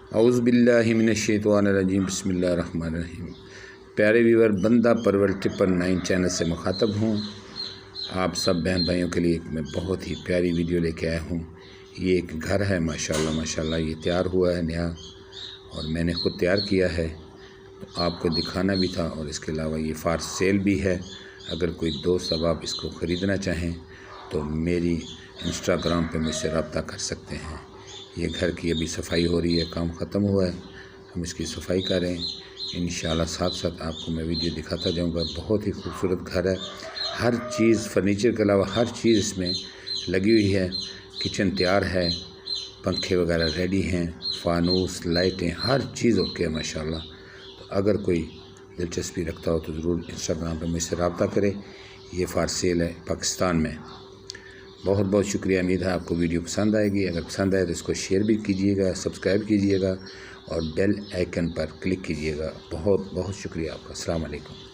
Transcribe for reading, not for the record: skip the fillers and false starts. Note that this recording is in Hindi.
औज़ुबिल्लाहि मिनश्शैतानिर्रजीम बिस्मिल्लाहिर्रहमानिर्रहीम। प्यारे व्यूअर, बंदा परवर 999 चैनल से मुखातब हूँ। आप सब बहन भाइयों के लिए मैं बहुत ही प्यारी वीडियो लेके आया हूँ। ये एक घर है, माशाल्लाह माशाल्लाह, ये तैयार हुआ है नया और मैंने ख़ुद तैयार किया है, तो आपको दिखाना भी था। और इसके अलावा ये फार सेल भी है। अगर कोई दोस्त अब आप इसको ख़रीदना चाहें तो मेरी इंस्टाग्राम पे मुझसे रब्ता कर सकते हैं। ये घर की अभी सफाई हो रही है, काम ख़त्म हुआ है, हम इसकी सफाई करें इंशाल्लाह। साथ साथ आपको मैं वीडियो दिखाता जाऊंगा। बहुत ही खूबसूरत घर है, हर चीज़ फर्नीचर के अलावा हर चीज़ इसमें लगी हुई है। किचन तैयार है, पंखे वगैरह रेडी हैं, फानूस लाइटें हर चीज़ ओके है माशाल्लाह। तो अगर कोई दिलचस्पी रखता हो तो ज़रूर इंस्टाग्राम पर मुझसे रब्ता करें। ये फार सेल है पाकिस्तान में। बहुत बहुत शुक्रिया। उम्मीद है आपको वीडियो पसंद आएगी। अगर पसंद आए तो इसको शेयर भी कीजिएगा, सब्सक्राइब कीजिएगा और बेल आइकन पर क्लिक कीजिएगा। बहुत बहुत शुक्रिया आपका। अस्सलाम वालेकुम।